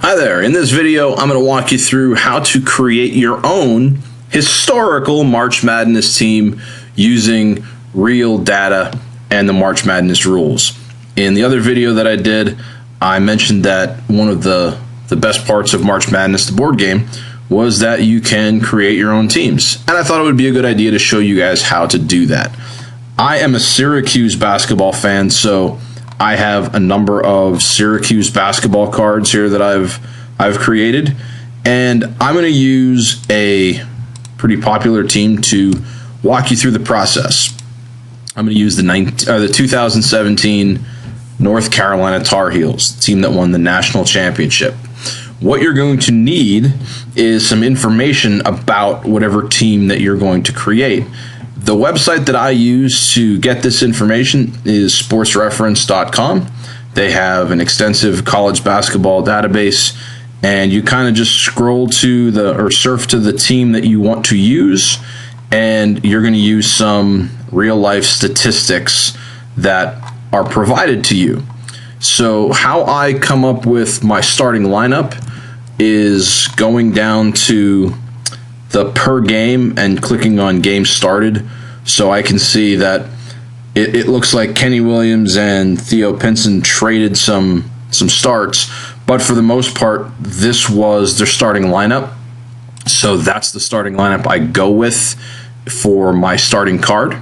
Hi there. In this video, I'm going to walk you through how to create your own historical March Madness team using real data and the March Madness rules. In the other video that I did, I mentioned that one of the best parts of March Madness, the board game, was that you can create your own teams. And I thought it would be a good idea to show you guys how to do that. I am a Syracuse basketball fan, so I have a number of Syracuse basketball cards here that I've created, and I'm going to use a pretty popular team to walk you through the process. I'm going to use the 2017 North Carolina Tar Heels, the team that won the national championship. What you're going to need is some information about whatever team that you're going to create. The website that I use to get this information is sportsreference.com. They have an extensive college basketball database, and you kind of just scroll to or surf to the team that you want to use, and you're going to use some real life statistics that are provided to you. So how I come up with my starting lineup is going down to the per game and clicking on game started, so I can see that it looks like Kenny Williams and Theo Pinson traded some starts, but for the most part this was their starting lineup, so that's the starting lineup I go with for my starting card.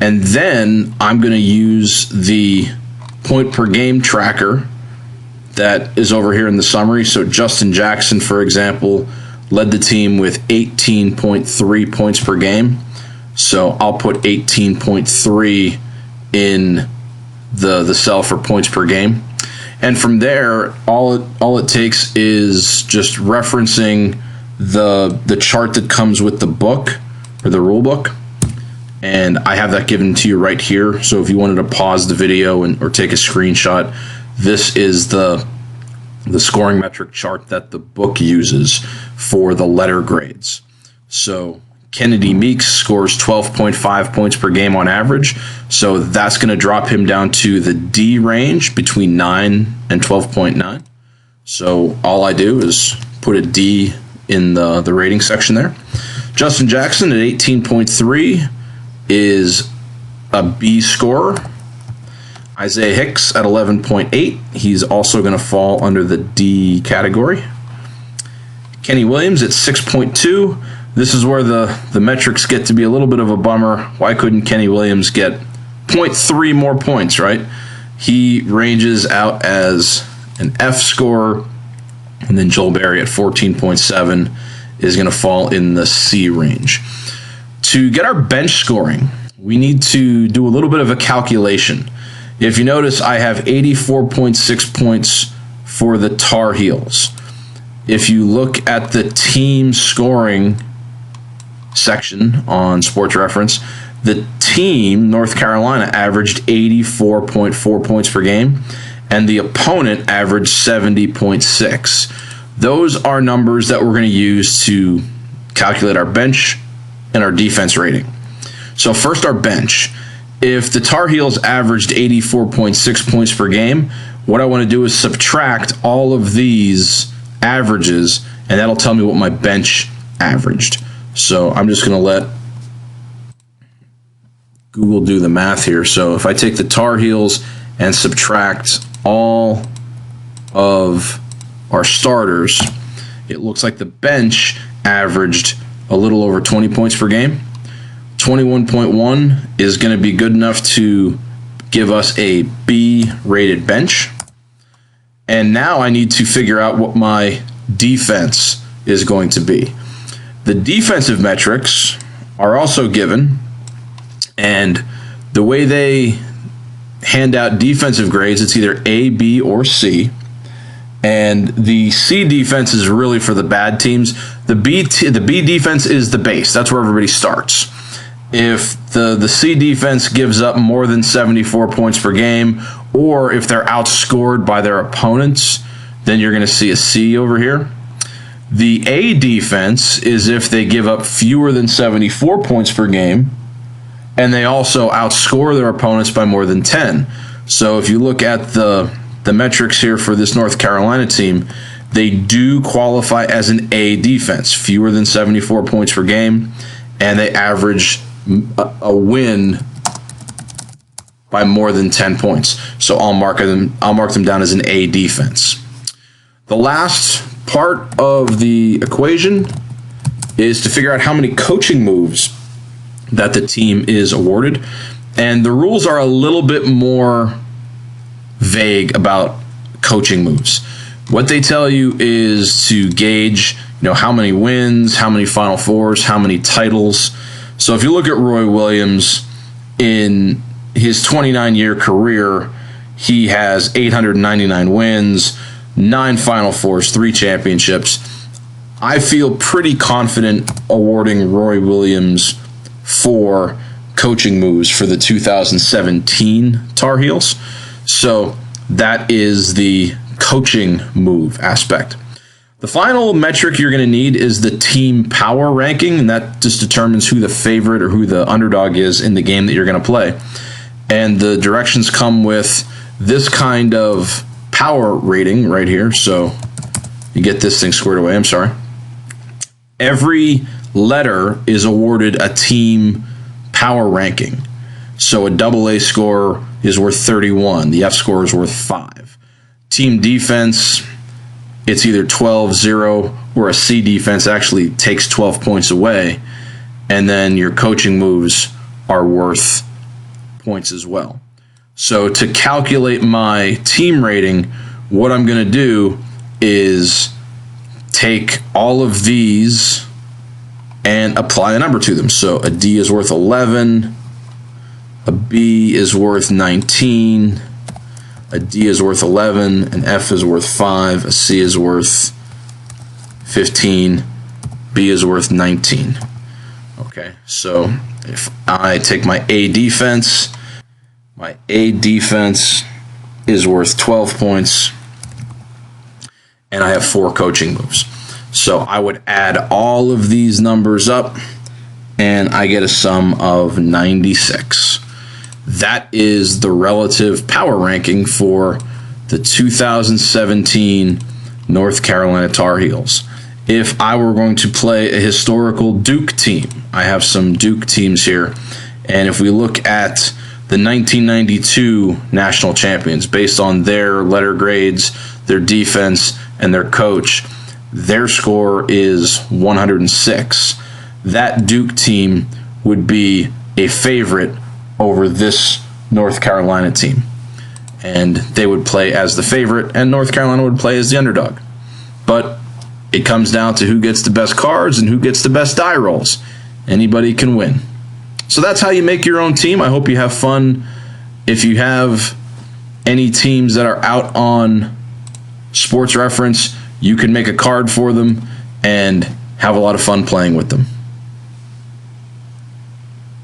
And then I'm going to use the point per game tracker that is over here in the summary. So Justin Jackson, for example, led the team with 18.3 points per game. So I'll put 18.3 in the cell for points per game. And from there, all it takes is just referencing the chart that comes with the book or the rule book. And I have that given to you right here. So if you wanted to pause the video or take a screenshot, this is the scoring metric chart that the book uses for the letter grades. So Kennedy Meeks scores 12.5 points per game on average. So that's going to drop him down to the D range between 9 and 12.9. So all I do is put a D in the rating section there. Justin Jackson at 18.3 is a B scorer. Isaiah Hicks at 11.8. He's also going to fall under the D category. Kenny Williams at 6.2. This is where the metrics get to be a little bit of a bummer. Why couldn't Kenny Williams get 0.3 more points, right? He ranges out as an F scorer, and then Joel Berry at 14.7 is going to fall in the C range. To get our bench scoring, we need to do a little bit of a calculation. If you notice, I have 84.6 points for the Tar Heels. If you look at the team scoring section on Sports Reference, the team, North Carolina, averaged 84.4 points per game, and the opponent averaged 70.6. Those are numbers that we're going to use to calculate our bench and our defense rating. So first, our bench. If the Tar Heels averaged 84.6 points per game, what I want to do is subtract all of these averages, and that'll tell me what my bench averaged. So I'm just going to let Google do the math here. So if I take the Tar Heels and subtract all of our starters, it looks like the bench averaged a little over 20 points per game. 21.1 is going to be good enough to give us a B-rated bench. And now I need to figure out what my defense is going to be. The defensive metrics are also given, and the way they hand out defensive grades, it's either A, B, or C. And the C defense is really for the bad teams. The B defense is the base. That's where everybody starts. If the C defense gives up more than 74 points per game, or if they're outscored by their opponents, then you're going to see a C over here. The A defense is if they give up fewer than 74 points per game, and they also outscore their opponents by more than 10. So if you look at the metrics here for this North Carolina team, they do qualify as an A defense, fewer than 74 points per game, and they average a win by more than 10 points. So I'll mark them down as an A defense. The last part of the equation is to figure out how many coaching moves that the team is awarded. And the rules are a little bit more vague about coaching moves. What they tell you is to gauge, how many wins, how many Final Fours, how many titles. So if you look at Roy Williams, in his 29-year career, he has 899 wins, 9 Final Fours, 3 championships. I feel pretty confident awarding Roy Williams 4 coaching moves for the 2017 Tar Heels. So that is the coaching move aspect. The final metric you're going to need is the team power ranking, and that just determines who the favorite or who the underdog is in the game that you're going to play. And the directions come with this kind of power rating right here. So you get this thing squared away. I'm sorry. Every letter is awarded a team power ranking. So a AA score is worth 31. The F score is worth 5. Team defense, it's either 12-0, or a C defense actually takes 12 points away. And then your coaching moves are worth points as well. So to calculate my team rating, what I'm going to do is take all of these and apply a number to them. So a D is worth 11, a B is worth 19, a D is worth 11, an F is worth 5, a C is worth 15, B is worth 19. Okay, so if I take my A defense is worth 12 points, and I have 4 coaching moves. So I would add all of these numbers up, and I get a sum of 96. That is the relative power ranking for the 2017 North Carolina Tar Heels. If I were going to play a historical Duke team, I have some Duke teams here, and if we look at the 1992 national champions, based on their letter grades, their defense, and their coach, their score is 106. That Duke team would be a favorite over this North Carolina team. And they would play as the favorite, and North Carolina would play as the underdog. But it comes down to who gets the best cards and who gets the best die rolls. Anybody can win. So that's how you make your own team. I hope you have fun. If you have any teams that are out on Sports Reference, you can make a card for them and have a lot of fun playing with them.